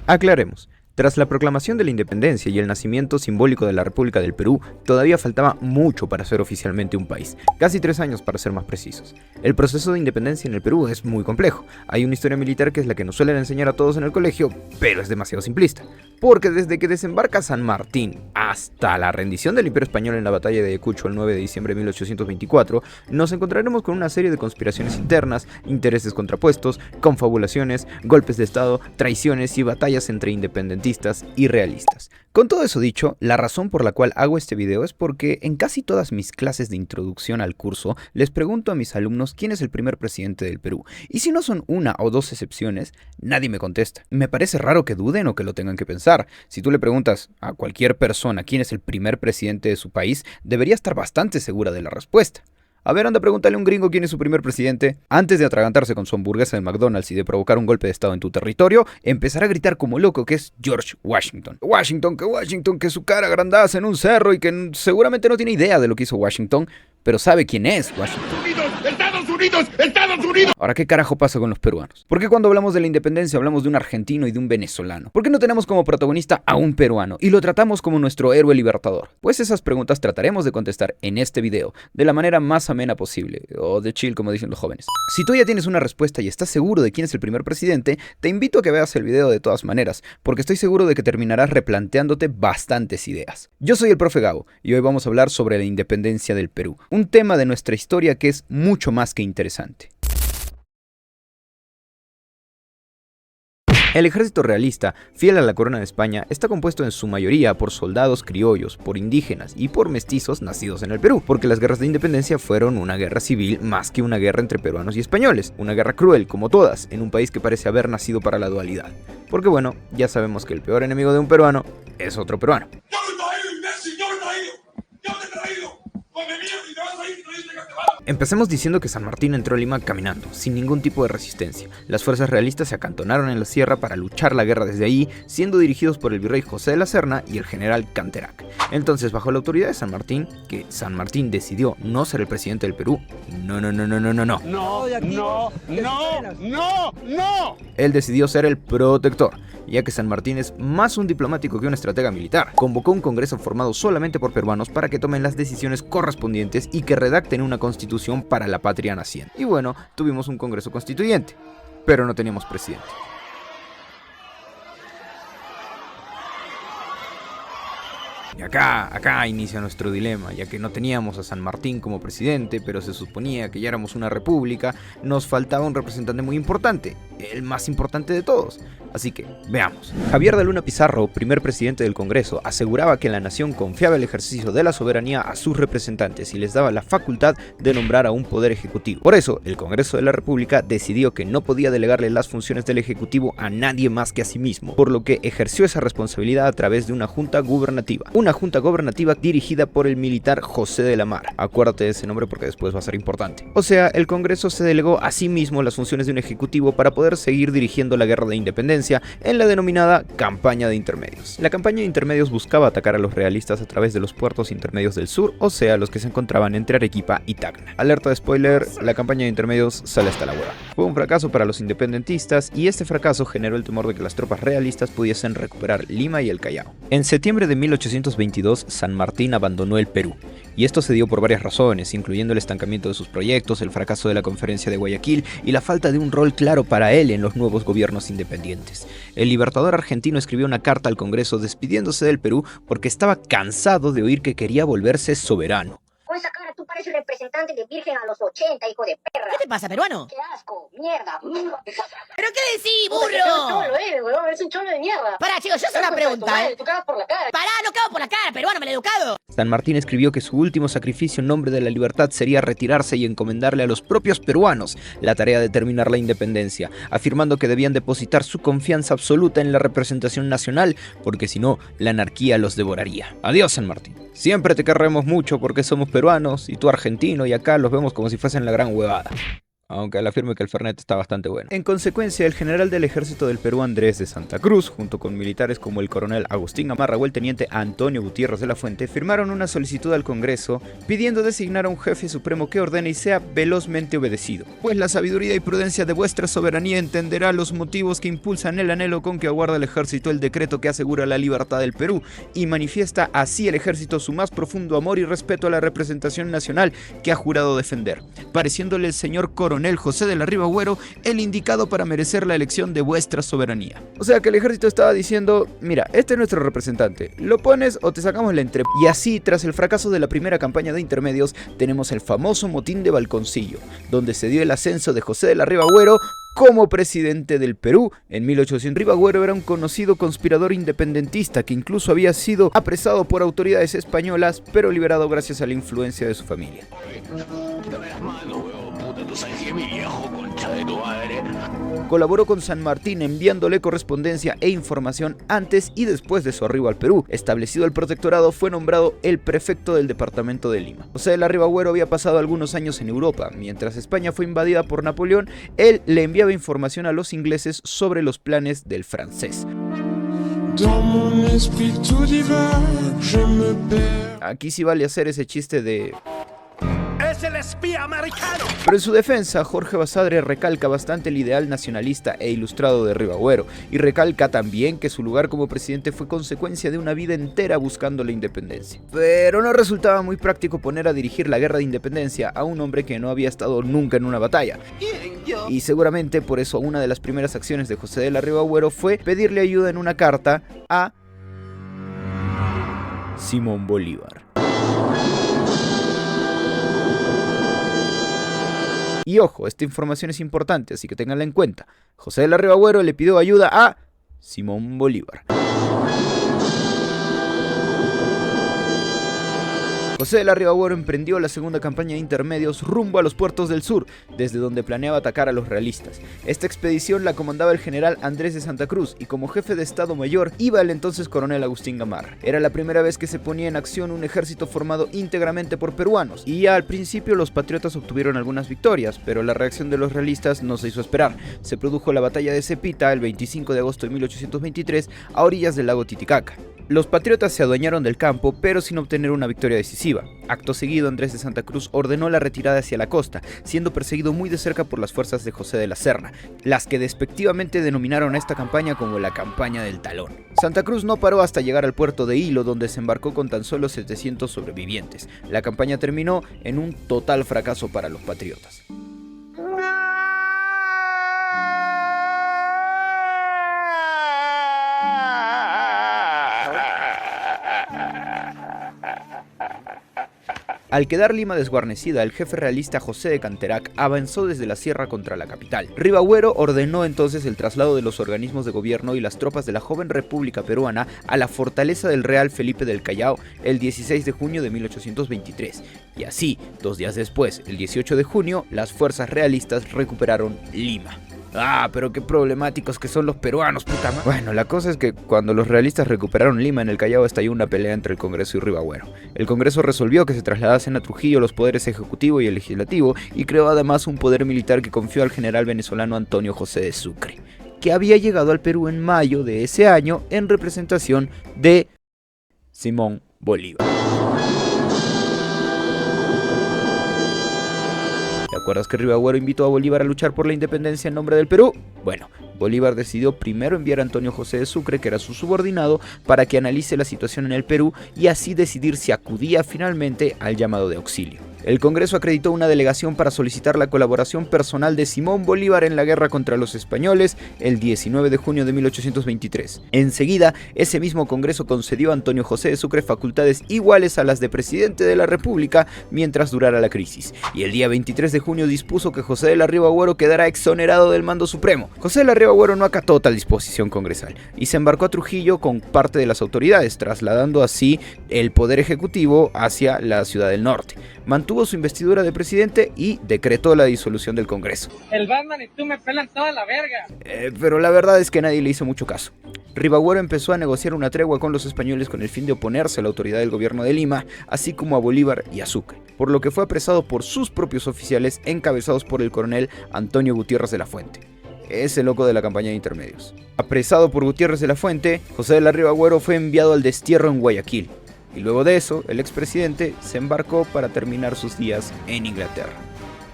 Aclaremos. Tras la proclamación de la independencia y el nacimiento simbólico de la República del Perú, todavía faltaba mucho para ser oficialmente un país, casi 3 años para ser más precisos. El proceso de independencia en el Perú es muy complejo. Hay una historia militar que es la que nos suelen enseñar a todos en el colegio, pero es demasiado simplista. Porque desde que desembarca San Martín hasta la rendición del Imperio Español en la batalla de Ayacucho el 9 de diciembre de 1824, nos encontraremos con una serie de conspiraciones internas, intereses contrapuestos, confabulaciones, golpes de estado, traiciones y batallas entre independentistas y realistas. Con todo eso dicho, la razón por la cual hago este video es porque en casi todas mis clases de introducción al curso les pregunto a mis alumnos quién es el primer presidente del Perú, y si no son una o dos excepciones, nadie me contesta. Me parece raro que duden o que lo tengan que pensar. Si tú le preguntas a cualquier persona quién es el primer presidente de su país, debería estar bastante segura de la respuesta. A ver, anda, pregúntale a un gringo quién es su primer presidente. Antes de atragantarse con su hamburguesa de McDonald's y de provocar un golpe de estado en tu territorio, empezará a gritar como loco que es George Washington. Washington, que su cara agrandaza en un cerro y que seguramente no tiene idea de lo que hizo Washington, pero sabe quién es Washington. ¡Estados Unidos! Ahora, ¿qué carajo pasa con los peruanos? ¿Por qué cuando hablamos de la independencia hablamos de un argentino y de un venezolano? ¿Por qué no tenemos como protagonista a un peruano y lo tratamos como nuestro héroe libertador? Pues esas preguntas trataremos de contestar en este video, de la manera más amena posible, o de chill como dicen los jóvenes. Si tú ya tienes una respuesta y estás seguro de quién es el primer presidente, te invito a que veas el video de todas maneras, porque estoy seguro de que terminarás replanteándote bastantes ideas. Yo soy el profe Gabo, y hoy vamos a hablar sobre la independencia del Perú, un tema de nuestra historia que es mucho más que interesante. El ejército realista, fiel a la corona de España, está compuesto en su mayoría por soldados criollos, por indígenas y por mestizos nacidos en el Perú, porque las guerras de independencia fueron una guerra civil más que una guerra entre peruanos y españoles, una guerra cruel como todas, en un país que parece haber nacido para la dualidad. Porque bueno, ya sabemos que el peor enemigo de un peruano es otro peruano. Empecemos diciendo que San Martín entró a Lima caminando, sin ningún tipo de resistencia. Las fuerzas realistas se acantonaron en la sierra para luchar la guerra desde ahí, siendo dirigidos por el virrey José de la Serna y el general Canterac. Entonces, bajo la autoridad de San Martín, que San Martín decidió no ser el presidente del Perú, no. Él decidió ser el protector, ya que San Martín es más un diplomático que un estratega militar. Convocó un congreso formado solamente por peruanos para que tomen las decisiones correspondientes y que redacten una constitución para la patria naciente. Y bueno, tuvimos un congreso constituyente, pero no teníamos presidente. Y acá inicia nuestro dilema, ya que no teníamos a San Martín como presidente, pero se suponía que ya éramos una república, nos faltaba un representante muy importante, el más importante de todos. Así que, veamos. Javier de Luna Pizarro, primer presidente del Congreso, aseguraba que la nación confiaba el ejercicio de la soberanía a sus representantes y les daba la facultad de nombrar a un poder ejecutivo. Por eso, el Congreso de la República decidió que no podía delegarle las funciones del ejecutivo a nadie más que a sí mismo, por lo que ejerció esa responsabilidad a través de una junta gubernativa. Una junta gubernativa dirigida por el militar José de la Mar. Acuérdate de ese nombre porque después va a ser importante. O sea, el Congreso se delegó a sí mismo las funciones de un ejecutivo para poder seguir dirigiendo la guerra de independencia en la denominada campaña de intermedios. La campaña de intermedios buscaba atacar a los realistas a través de los puertos intermedios del sur, o sea, los que se encontraban entre Arequipa y Tacna. Alerta de spoiler, la campaña de intermedios sale hasta la hueva. Fue un fracaso para los independentistas y este fracaso generó el temor de que las tropas realistas pudiesen recuperar Lima y el Callao. En septiembre de 1822, San Martín abandonó el Perú. Y esto se dio por varias razones, incluyendo el estancamiento de sus proyectos, el fracaso de la Conferencia de Guayaquil y la falta de un rol claro para él en los nuevos gobiernos independientes. El libertador argentino escribió una carta al Congreso despidiéndose del Perú porque estaba cansado de oír que quería volverse soberano. Con esa cara tú pareces representante de Virgen a los 80, hijo de perra. ¿Qué te pasa, peruano? ¡Qué asco! ¡Mierda! ¿Pero qué decís, burro? Es un cholo de mierda. Pará, chicos, yo sé una pregunta, Tú cagas por la cara. Pará, no cago por la cara, peruano, maleducado. San Martín escribió que su último sacrificio en nombre de la libertad sería retirarse y encomendarle a los propios peruanos la tarea de terminar la independencia, afirmando que debían depositar su confianza absoluta en la representación nacional, porque si no, la anarquía los devoraría. Adiós, San Martín. Siempre te querremos mucho porque somos peruanos y tú argentino y acá los vemos como si fuesen la gran huevada. aunque le afirme que el Fernet está bastante bueno. En consecuencia, el general del ejército del Perú, Andrés de Santa Cruz, junto con militares como el coronel Agustín Gamarra o el teniente Antonio Gutiérrez de la Fuente, firmaron una solicitud al Congreso pidiendo designar a un jefe supremo que ordene y sea velozmente obedecido, pues la sabiduría y prudencia de vuestra soberanía entenderá los motivos que impulsan el anhelo con que aguarda el ejército el decreto que asegura la libertad del Perú y manifiesta así el ejército su más profundo amor y respeto a la representación nacional que ha jurado defender, pareciéndole el señor coronel José de la Riva Agüero el indicado para merecer la elección de vuestra soberanía. O sea que el ejército estaba diciendo, mira, este es nuestro representante, lo pones o te sacamos la entrep. Y así, tras el fracaso de la primera campaña de intermedios, tenemos el famoso motín de Balconcillo, donde se dio el ascenso de José de la Riva Agüero como presidente del Perú. En 1800, Riva Agüero era un conocido conspirador independentista que incluso había sido apresado por autoridades españolas, pero liberado gracias a la influencia de su familia. Colaboró con San Martín enviándole correspondencia e información antes y después de su arribo al Perú. Establecido el protectorado, fue nombrado el prefecto del departamento de Lima. José de la Riva Agüero había pasado algunos años en Europa. Mientras España fue invadida por Napoleón, él le enviaba información a los ingleses sobre los planes del francés. Aquí sí vale hacer ese chiste de... ¡Es el espía americano! Pero en su defensa, Jorge Basadre recalca bastante el ideal nacionalista e ilustrado de Riva Agüero, y recalca también que su lugar como presidente fue consecuencia de una vida entera buscando la independencia. Pero no resultaba muy práctico poner a dirigir la guerra de independencia a un hombre que no había estado nunca en una batalla. Y seguramente por eso una de las primeras acciones de José de la Riva Agüero fue pedirle ayuda en una carta a Simón Bolívar. Y ojo, esta información es importante, así que ténganla en cuenta. José de la Riva Agüero le pidió ayuda a Simón Bolívar. José de la Riva Agüero emprendió la segunda campaña de intermedios rumbo a los puertos del sur, desde donde planeaba atacar a los realistas. Esta expedición la comandaba el general Andrés de Santa Cruz y como jefe de Estado Mayor iba el entonces coronel Agustín Gamarra. Era la primera vez que se ponía en acción un ejército formado íntegramente por peruanos, y ya al principio los patriotas obtuvieron algunas victorias, pero la reacción de los realistas no se hizo esperar. Se produjo la batalla de Cepita el 25 de agosto de 1823 a orillas del lago Titicaca. Los patriotas se adueñaron del campo, pero sin obtener una victoria decisiva. Acto seguido, Andrés de Santa Cruz ordenó la retirada hacia la costa, siendo perseguido muy de cerca por las fuerzas de José de la Serna, las que despectivamente denominaron a esta campaña como la campaña del talón. Santa Cruz no paró hasta llegar al puerto de Hilo, donde se embarcó con tan solo 700 sobrevivientes. La campaña terminó en un total fracaso para los patriotas. Al quedar Lima desguarnecida, el jefe realista José de Canterac avanzó desde la sierra contra la capital. Riva Agüero ordenó entonces el traslado de los organismos de gobierno y las tropas de la joven República Peruana a la fortaleza del Real Felipe del Callao el 16 de junio de 1823. Y así, 2 días después, el 18 de junio, las fuerzas realistas recuperaron Lima. Ah, pero qué problemáticos que son los peruanos, puta madre. Bueno, la cosa es que cuando los realistas recuperaron Lima, en el Callao estalló una pelea entre el Congreso y Riva Agüero. El Congreso resolvió que se trasladasen a Trujillo los poderes ejecutivo y el legislativo, y creó además un poder militar que confió al general venezolano Antonio José de Sucre, que había llegado al Perú en mayo de ese año en representación de Simón Bolívar. ¿Te acuerdas que Riva Agüero invitó a Bolívar a luchar por la independencia en nombre del Perú? Bueno, Bolívar decidió primero enviar a Antonio José de Sucre, que era su subordinado, para que analice la situación en el Perú y así decidir si acudía finalmente al llamado de auxilio. El Congreso acreditó una delegación para solicitar la colaboración personal de Simón Bolívar en la guerra contra los españoles el 19 de junio de 1823. Enseguida, ese mismo Congreso concedió a Antonio José de Sucre facultades iguales a las de presidente de la República mientras durara la crisis, y el día 23 de junio dispuso que José de la Riva Agüero quedara exonerado del mando supremo. José de la Riva Agüero no acató tal disposición congresal y se embarcó a Trujillo con parte de las autoridades, trasladando así el poder ejecutivo hacia la ciudad del norte. Mantuvo su investidura de presidente y decretó la disolución del Congreso. El Batman y tú me pelan toda la verga. Pero la verdad es que nadie le hizo mucho caso. Ribagüero empezó a negociar una tregua con los españoles con el fin de oponerse a la autoridad del gobierno de Lima, así como a Bolívar y a Sucre, por lo que fue apresado por sus propios oficiales encabezados por el coronel Antonio Gutiérrez de la Fuente, ese loco de la campaña de intermedios. Apresado por Gutiérrez de la Fuente, José de la Riva Agüero fue enviado al destierro en Guayaquil, y luego de eso, el expresidente se embarcó para terminar sus días en Inglaterra.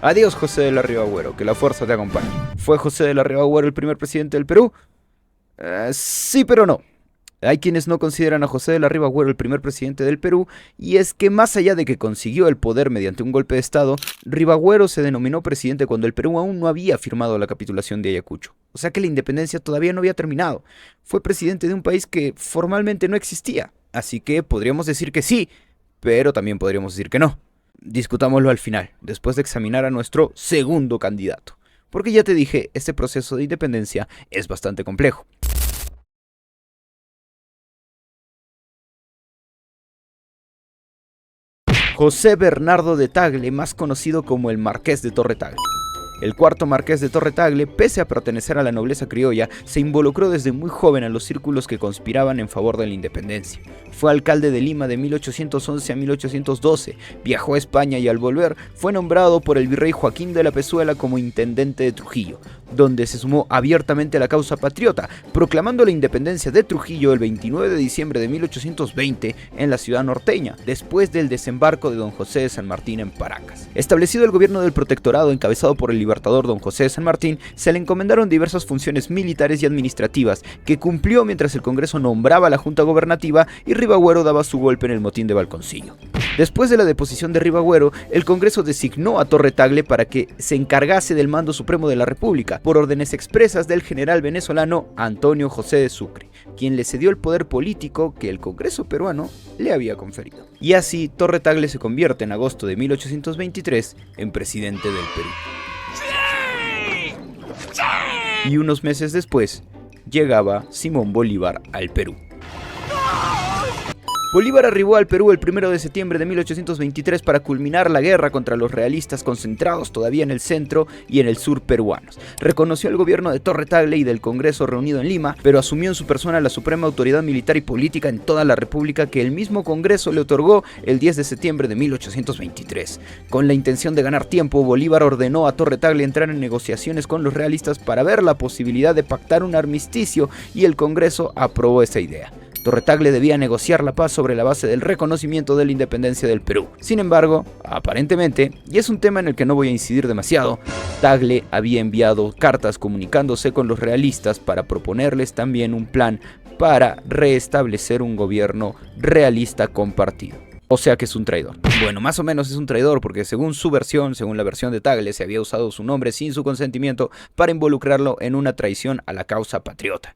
Adiós, José de la Riva Agüero, que la fuerza te acompañe. ¿Fue José de la Riva Agüero el primer presidente del Perú? Sí, pero no. Hay quienes no consideran a José de la Riva Agüero el primer presidente del Perú, y es que más allá de que consiguió el poder mediante un golpe de estado, Ribagüero se denominó presidente cuando el Perú aún no había firmado la capitulación de Ayacucho. O sea que la independencia todavía no había terminado. Fue presidente de un país que formalmente no existía. Así que podríamos decir que sí, pero también podríamos decir que no. Discutámoslo al final, después de examinar a nuestro segundo candidato. Porque ya te dije, este proceso de independencia es bastante complejo. José Bernardo de Tagle, más conocido como el Marqués de Torre Tagle. El cuarto marqués de Torre Tagle, pese a pertenecer a la nobleza criolla, se involucró desde muy joven en los círculos que conspiraban en favor de la independencia. Fue alcalde de Lima de 1811 a 1812, viajó a España y al volver fue nombrado por el virrey Joaquín de la Pezuela como intendente de Trujillo, donde se sumó abiertamente a la causa patriota, proclamando la independencia de Trujillo el 29 de diciembre de 1820 en la ciudad norteña, después del desembarco de don José de San Martín en Paracas. Establecido el gobierno del protectorado encabezado por el libertador don José de San Martín, se le encomendaron diversas funciones militares y administrativas que cumplió mientras el Congreso nombraba la Junta Gobernativa y Ribagüero daba su golpe en el motín de Balconcillo. Después de la deposición de Ribagüero, el Congreso designó a Torre Tagle para que se encargase del mando supremo de la República, por órdenes expresas del general venezolano Antonio José de Sucre, quien le cedió el poder político que el Congreso peruano le había conferido. Y así, Torre Tagle se convierte en agosto de 1823 en presidente del Perú. Y unos meses después, llegaba Simón Bolívar al Perú. Bolívar arribó al Perú el 1 de septiembre de 1823 para culminar la guerra contra los realistas concentrados todavía en el centro y en el sur peruanos. Reconoció el gobierno de Torre Tagle y del Congreso reunido en Lima, pero asumió en su persona la suprema autoridad militar y política en toda la República que el mismo Congreso le otorgó el 10 de septiembre de 1823. Con la intención de ganar tiempo, Bolívar ordenó a Torre Tagle entrar en negociaciones con los realistas para ver la posibilidad de pactar un armisticio y el Congreso aprobó esa idea. Torre Tagle debía negociar la paz sobre la base del reconocimiento de la independencia del Perú. Sin embargo, aparentemente, y es un tema en el que no voy a incidir demasiado, Tagle había enviado cartas comunicándose con los realistas para proponerles también un plan para restablecer un gobierno realista compartido. O sea que es un traidor. Bueno, más o menos es un traidor porque según su versión, según la versión de Tagle, se había usado su nombre sin su consentimiento para involucrarlo en una traición a la causa patriota.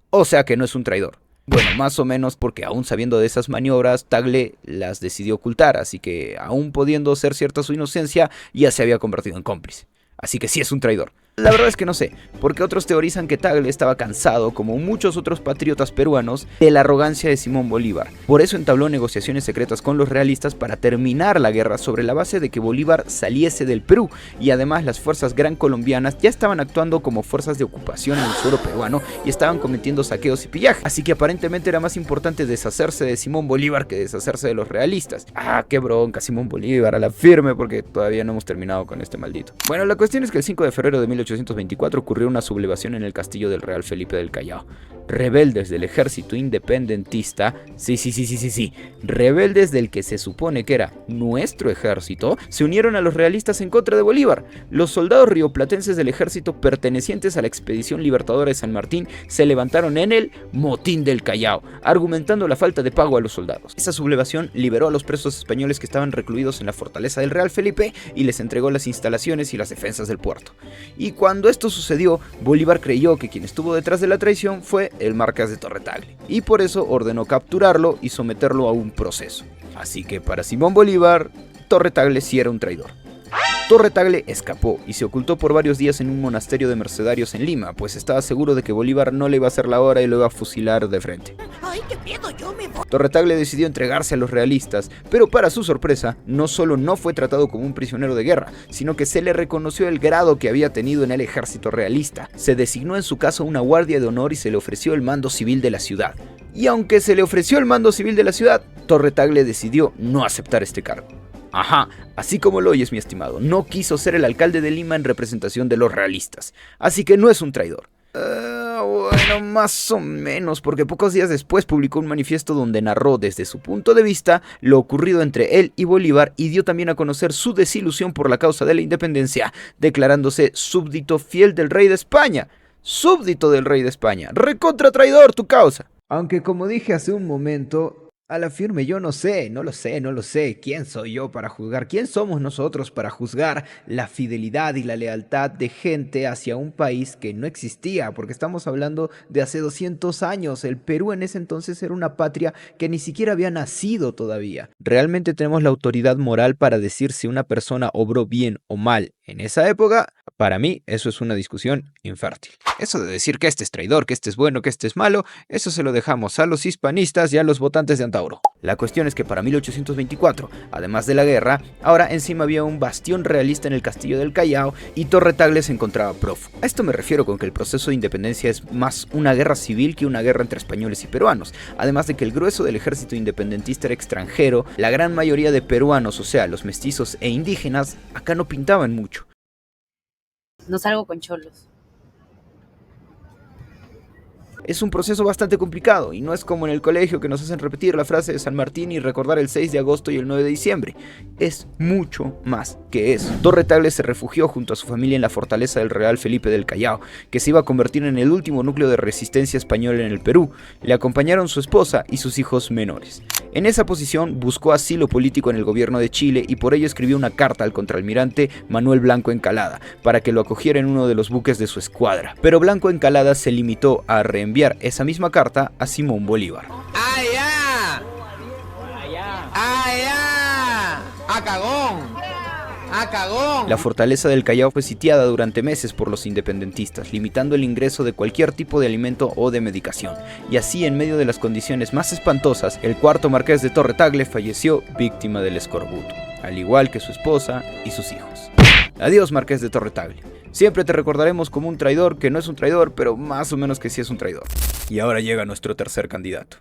O sea que no es un traidor. Bueno, más o menos porque aún sabiendo de esas maniobras, Tagle las decidió ocultar, así que aún pudiendo ser cierta su inocencia, ya se había convertido en cómplice. Así que sí es un traidor. La verdad es que no sé, porque otros teorizan que Tagle estaba cansado, como muchos otros patriotas peruanos, de la arrogancia de Simón Bolívar. Por eso entabló negociaciones secretas con los realistas para terminar la guerra sobre la base de que Bolívar saliese del Perú, y además las fuerzas gran colombianas ya estaban actuando como fuerzas de ocupación en el suelo peruano y estaban cometiendo saqueos y pillaje. Así que aparentemente era más importante deshacerse de Simón Bolívar que deshacerse de los realistas. Ah, qué bronca, Simón Bolívar, a la firme, porque todavía no hemos terminado con este maldito. Bueno, la cuestión es que el 5 de febrero de 1824 ocurrió una sublevación en el castillo del Real Felipe del Callao. Rebeldes del ejército independentista, sí, rebeldes del que se supone que era nuestro ejército, se unieron a los realistas en contra de Bolívar. Los soldados rioplatenses del ejército pertenecientes a la expedición libertadora de San Martín se levantaron en el motín del Callao, argumentando la falta de pago a los soldados. Esa sublevación liberó a los presos españoles que estaban recluidos en la fortaleza del Real Felipe y les entregó las instalaciones y las defensas del puerto. Y cuando esto sucedió, Bolívar creyó que quien estuvo detrás de la traición fue el Marqués de Torre Tagle, y por eso ordenó capturarlo y someterlo a un proceso. Así que para Simón Bolívar, Torre Tagle sí era un traidor. Torre Tagle escapó y se ocultó por varios días en un monasterio de mercedarios en Lima, pues estaba seguro de que Bolívar no le iba a hacer la hora y lo iba a fusilar de frente. Ay, qué miedo, yo me voy. Torre Tagle decidió entregarse a los realistas, pero para su sorpresa, no solo no fue tratado como un prisionero de guerra, sino que se le reconoció el grado que había tenido en el ejército realista. Se designó en su caso una guardia de honor y se le ofreció el mando civil de la ciudad. Y aunque se le ofreció el mando civil de la ciudad, Torre Tagle decidió no aceptar este cargo. Ajá, así como lo oyes, mi estimado, no quiso ser el alcalde de Lima en representación de los realistas, así que no es un traidor. Bueno, más o menos, porque pocos días después publicó un manifiesto donde narró desde su punto de vista lo ocurrido entre él y Bolívar y dio también a conocer su desilusión por la causa de la independencia, declarándose súbdito fiel del rey de España. Súbdito del rey de España, recontra traidor tu causa. Aunque como dije hace un momento, a la firme yo no lo sé. ¿Quién soy yo para juzgar? ¿Quién somos nosotros para juzgar la fidelidad y la lealtad de gente hacia un país que no existía? Porque estamos hablando de hace 200 años. El Perú en ese entonces era una patria que ni siquiera había nacido todavía. ¿Realmente tenemos la autoridad moral para decir si una persona obró bien o mal en esa época? Para mí, eso es una discusión infértil. Eso de decir que este es traidor, que este es bueno, que este es malo, eso se lo dejamos a los hispanistas y a los votantes de Antauro. La cuestión es que para 1824, además de la guerra, ahora encima había un bastión realista en el castillo del Callao y Torre Tagle se encontraba prófugo. A esto me refiero con que el proceso de independencia es más una guerra civil que una guerra entre españoles y peruanos. Además de que el grueso del ejército independentista era extranjero, la gran mayoría de peruanos, o sea, los mestizos e indígenas, acá no pintaban mucho. No salgo con cholos. Es un proceso bastante complicado y no es como en el colegio que nos hacen repetir la frase de San Martín y recordar el 6 de agosto y el 9 de diciembre. Es mucho más que eso. Torre Tagle se refugió junto a su familia en la fortaleza del Real Felipe del Callao, que se iba a convertir en el último núcleo de resistencia española en el Perú. Le acompañaron su esposa y sus hijos menores. En esa posición buscó asilo político en el gobierno de Chile y por ello escribió una carta al contraalmirante Manuel Blanco Encalada para que lo acogiera en uno de los buques de su escuadra. Pero Blanco Encalada se limitó a reenviar esa misma carta a Simón Bolívar. ¡Allá! ¡Allá! ¡A cagón! ¡A cagón! La fortaleza del Callao fue sitiada durante meses por los independentistas, limitando el ingreso de cualquier tipo de alimento o de medicación. Y así, en medio de las condiciones más espantosas, el cuarto marqués de Torre Tagle falleció víctima del escorbuto, al igual que su esposa y sus hijos. Adiós, marqués de Torre Tagle. Siempre te recordaremos como un traidor que no es un traidor, pero más o menos que sí es un traidor. Y ahora llega nuestro tercer candidato.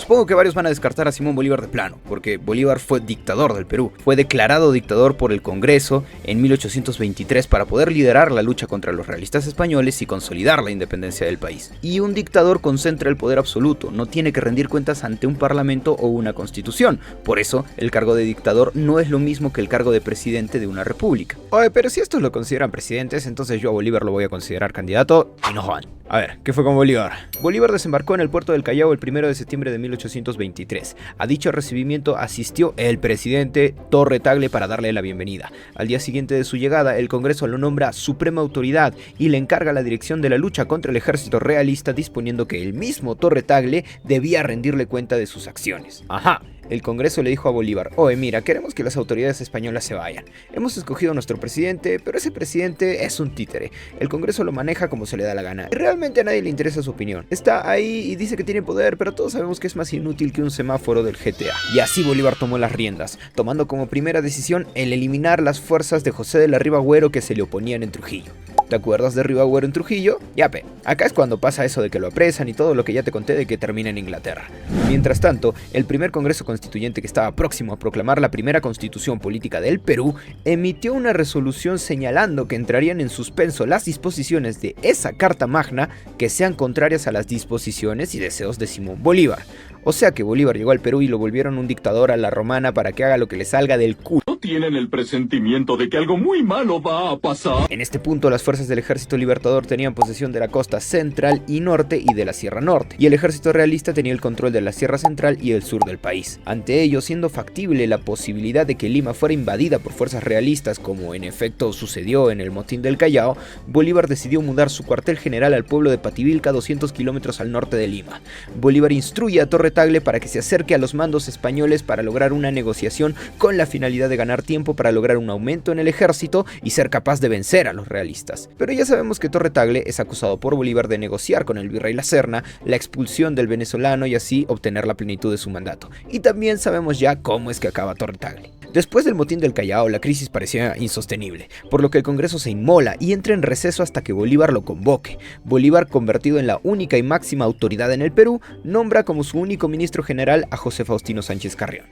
Supongo que varios van a descartar a Simón Bolívar de plano, porque Bolívar fue dictador del Perú. Fue declarado dictador por el Congreso en 1823 para poder liderar la lucha contra los realistas españoles y consolidar la independencia del país. Y un dictador concentra el poder absoluto, no tiene que rendir cuentas ante un parlamento o una constitución. Por eso, el cargo de dictador no es lo mismo que el cargo de presidente de una república. Oye, pero si estos lo consideran presidentes, entonces yo a Bolívar lo voy a considerar candidato y no Juan. A ver, ¿qué fue con Bolívar? Bolívar desembarcó en el puerto del Callao el 1 de septiembre de 1823. A dicho recibimiento asistió el presidente Torre Tagle para darle la bienvenida. Al día siguiente de su llegada, el Congreso lo nombra suprema autoridad y le encarga la dirección de la lucha contra el ejército realista, disponiendo que el mismo Torre Tagle debía rendirle cuenta de sus acciones. Ajá. El Congreso le dijo a Bolívar: oye, mira, queremos que las autoridades españolas se vayan. Hemos escogido a nuestro presidente, pero ese presidente es un títere. El Congreso lo maneja como se le da la gana. Y realmente a nadie le interesa su opinión. Está ahí y dice que tiene poder, pero todos sabemos que es más inútil que un semáforo del GTA. Y así Bolívar tomó las riendas, tomando como primera decisión el eliminar las fuerzas de José de la Riva Agüero que se le oponían en Trujillo. ¿Te acuerdas de Riva Agüero en Trujillo? Yape, acá es cuando pasa eso de que lo apresan y todo lo que ya te conté de que termina en Inglaterra. Mientras tanto, el primer Congreso Constituyente, que estaba próximo a proclamar la primera constitución política del Perú, emitió una resolución señalando que entrarían en suspenso las disposiciones de esa Carta Magna que sean contrarias a las disposiciones y deseos de Simón Bolívar. O sea que Bolívar llegó al Perú y lo volvieron un dictador a la romana para que haga lo que le salga del culo. Tienen el presentimiento de que algo muy malo va a pasar. En este punto, las fuerzas del Ejército Libertador tenían posesión de la costa central y norte y de la Sierra Norte, y el Ejército Realista tenía el control de la Sierra Central y el sur del país. Ante ello, siendo factible la posibilidad de que Lima fuera invadida por fuerzas realistas, como en efecto sucedió en el motín del Callao, Bolívar decidió mudar su cuartel general al pueblo de Pativilca, 200 kilómetros al norte de Lima. Bolívar instruye a Torre Tagle para que se acerque a los mandos españoles para lograr una negociación con la finalidad de ganar ganar tiempo para lograr un aumento en el ejército y ser capaz de vencer a los realistas. Pero ya sabemos que Torre Tagle es acusado por Bolívar de negociar con el virrey La Serna la expulsión del venezolano y así obtener la plenitud de su mandato. Y también sabemos ya cómo es que acaba Torre Tagle. Después del motín del Callao, la crisis parecía insostenible, por lo que el Congreso se inmola y entra en receso hasta que Bolívar lo convoque. Bolívar, convertido en la única y máxima autoridad en el Perú, nombra como su único ministro general a José Faustino Sánchez Carrión.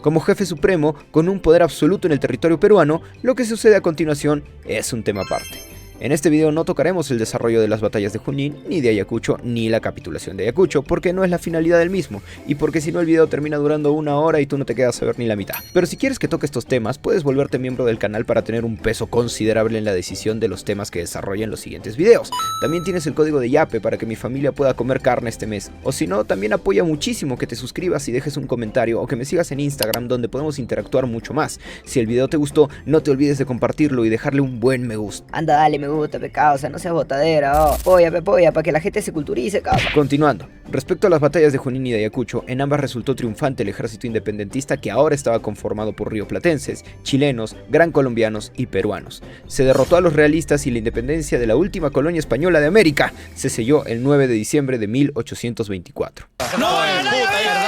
Como jefe supremo, con un poder absoluto en el territorio peruano, lo que sucede a continuación es un tema aparte. En este video no tocaremos el desarrollo de las batallas de Junín, ni de Ayacucho, ni la capitulación de Ayacucho, porque no es la finalidad del mismo, y porque si no el video termina durando 1 hora y tú no te quedas a ver ni la mitad. Pero si quieres que toque estos temas, puedes volverte miembro del canal para tener un peso considerable en la decisión de los temas que desarrollen los siguientes videos. También tienes el código de Yape para que mi familia pueda comer carne este mes, o si no, también apoya muchísimo que te suscribas y dejes un comentario, o que me sigas en Instagram donde podemos interactuar mucho más. Si el video te gustó, no te olvides de compartirlo y dejarle un buen me gusta. Anda, dale me gusta, causa, no seas botadera, apoya, para que la gente se culturice, causa. Continuando, respecto a las batallas de Junín y de Ayacucho, en ambas resultó triunfante el ejército independentista que ahora estaba conformado por rioplatenses, chilenos, gran colombianos y peruanos. Se derrotó a los realistas y la independencia de la última colonia española de América se selló el 9 de diciembre de 1824. ¡No,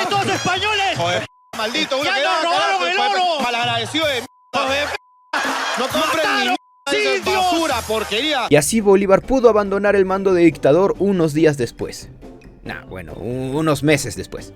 todos españoles! Joder, maldito, uno que nos robaron el oro. Malagradecido de mierda. No compren ni ¡sí, basura, porquería! Y así Bolívar pudo abandonar el mando de dictador unos días después. Unos meses después.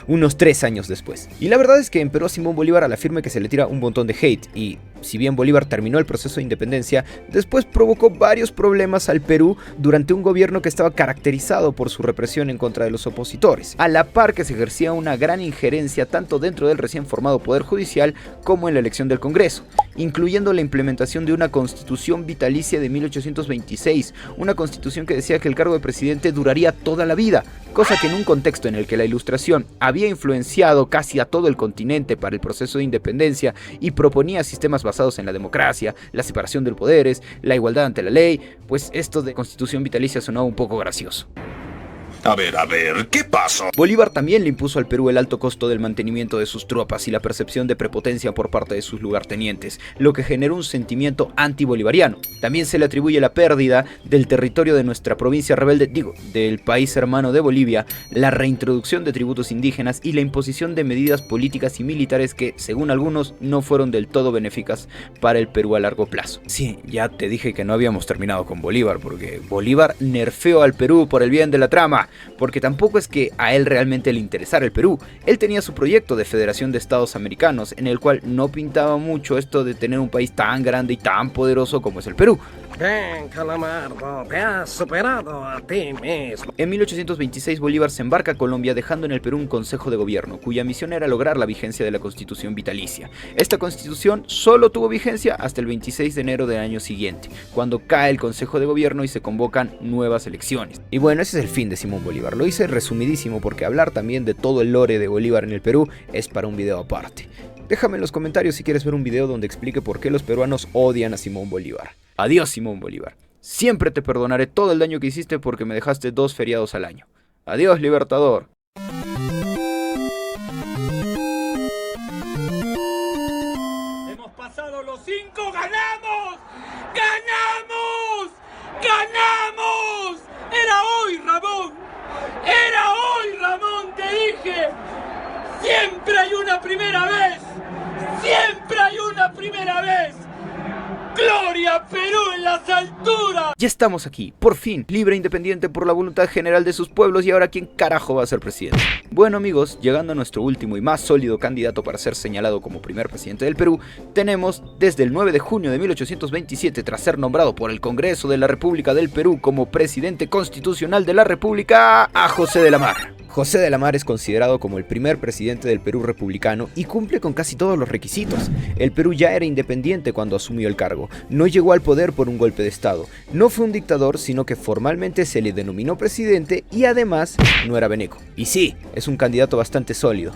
Unos 3 años después. Y la verdad es que emperó Simón Bolívar a la firme que se le tira un montón de hate y, si bien Bolívar terminó el proceso de independencia, después provocó varios problemas al Perú durante un gobierno que estaba caracterizado por su represión en contra de los opositores, a la par que se ejercía una gran injerencia tanto dentro del recién formado Poder Judicial como en la elección del Congreso, incluyendo la implementación de una constitución vitalicia de 1826, una constitución que decía que el cargo de presidente duraría toda la vida, cosa que en un contexto en el que la Ilustración había influenciado casi a todo el continente para el proceso de independencia y proponía sistemas basados en la democracia, la separación de poderes, la igualdad ante la ley, pues esto de constitución vitalicia sonaba un poco gracioso. A ver, ¿qué pasó? Bolívar también le impuso al Perú el alto costo del mantenimiento de sus tropas y la percepción de prepotencia por parte de sus lugartenientes, lo que generó un sentimiento antibolivariano. También se le atribuye la pérdida del territorio de nuestra provincia rebelde, del país hermano de Bolivia, la reintroducción de tributos indígenas y la imposición de medidas políticas y militares que, según algunos, no fueron del todo benéficas para el Perú a largo plazo. Sí, ya te dije que no habíamos terminado con Bolívar, porque Bolívar nerfeó al Perú por el bien de la trama. Porque tampoco es que a él realmente le interesara el Perú. Él tenía su proyecto de Federación de Estados Americanos, en el cual no pintaba mucho esto de tener un país tan grande y tan poderoso como es el Perú. Bien, Calamardo, te has superado a ti mismo. En 1826 Bolívar se embarca a Colombia dejando en el Perú un consejo de gobierno, cuya misión era lograr la vigencia de la constitución vitalicia. Esta constitución solo tuvo vigencia hasta el 26 de enero del año siguiente, cuando cae el consejo de gobierno y se convocan nuevas elecciones. Y bueno, ese es el fin de Simón Bolívar. Lo hice resumidísimo porque hablar también de todo el lore de Bolívar en el Perú es para un video aparte. Déjame en los comentarios si quieres ver un video donde explique por qué los peruanos odian a Simón Bolívar. Adiós, Simón Bolívar. Siempre te perdonaré todo el daño que hiciste porque me dejaste 2 feriados al año. Adiós, Libertador. Hemos pasado los 5, ¡ganamos! ¡Ganamos! ¡Ganamos! ¡Era hoy, Ramón! ¡Era hoy, Ramón! ¡Te dije! ¡Siempre hay una primera vez! ¡Siempre hay una primera vez! ¡Gloria Perú en las alturas! Ya estamos aquí, por fin, libre e independiente por la voluntad general de sus pueblos y ahora ¿quién carajo va a ser presidente? Bueno amigos, llegando a nuestro último y más sólido candidato para ser señalado como primer presidente del Perú, tenemos desde el 9 de junio de 1827, tras ser nombrado por el Congreso de la República del Perú como presidente constitucional de la República, a José de la Mar. José de la Mar es considerado como el primer presidente del Perú republicano y cumple con casi todos los requisitos. El Perú ya era independiente cuando asumió el cargo, no llegó al poder por un golpe de estado, no fue un dictador sino que formalmente se le denominó presidente y además no era beneco. Y sí, es un candidato bastante sólido,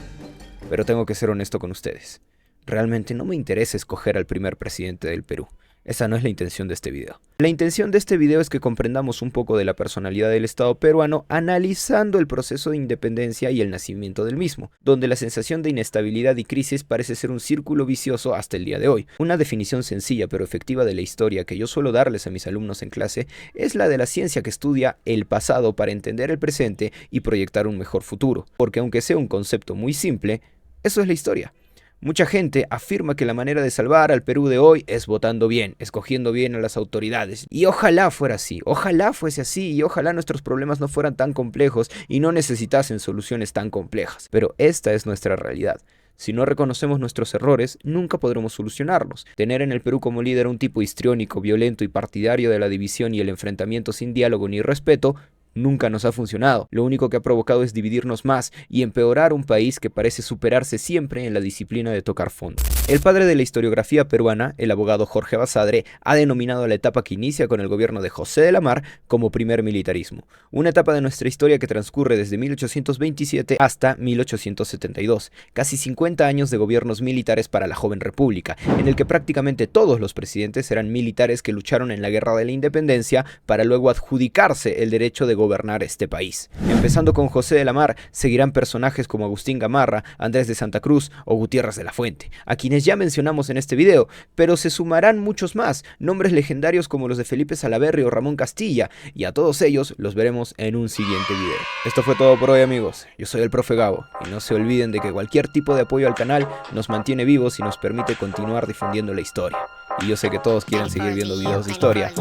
pero tengo que ser honesto con ustedes. Realmente no me interesa escoger al primer presidente del Perú. Esa no es la intención de este video. La intención de este video es que comprendamos un poco de la personalidad del Estado peruano analizando el proceso de independencia y el nacimiento del mismo, donde la sensación de inestabilidad y crisis parece ser un círculo vicioso hasta el día de hoy. Una definición sencilla pero efectiva de la historia que yo suelo darles a mis alumnos en clase es la de la ciencia que estudia el pasado para entender el presente y proyectar un mejor futuro, porque aunque sea un concepto muy simple, eso es la historia. Mucha gente afirma que la manera de salvar al Perú de hoy es votando bien, escogiendo bien a las autoridades. Y ojalá fuera así, ojalá fuese así y ojalá nuestros problemas no fueran tan complejos y no necesitasen soluciones tan complejas. Pero esta es nuestra realidad. Si no reconocemos nuestros errores, nunca podremos solucionarlos. Tener en el Perú como líder a un tipo histriónico, violento y partidario de la división y el enfrentamiento sin diálogo ni respeto nunca nos ha funcionado. Lo único que ha provocado es dividirnos más y empeorar un país que parece superarse siempre en la disciplina de tocar fondo. El padre de la historiografía peruana, el abogado Jorge Basadre, ha denominado la etapa que inicia con el gobierno de José de la Mar como primer militarismo. Una etapa de nuestra historia que transcurre desde 1827 hasta 1872. Casi 50 años de gobiernos militares para la joven república, en el que prácticamente todos los presidentes eran militares que lucharon en la guerra de la independencia para luego adjudicarse el derecho de gobernar este país. Empezando con José de la Mar, seguirán personajes como Agustín Gamarra, Andrés de Santa Cruz o Gutiérrez de la Fuente, a quienes ya mencionamos en este video, pero se sumarán muchos más, nombres legendarios como los de Felipe Salaverry o Ramón Castilla, y a todos ellos los veremos en un siguiente video. Esto fue todo por hoy, amigos. Yo soy el Profe Gabo, y no se olviden de que cualquier tipo de apoyo al canal nos mantiene vivos y nos permite continuar difundiendo la historia. Y yo sé que todos quieren seguir viendo videos de historia,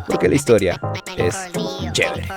porque la historia es chévere.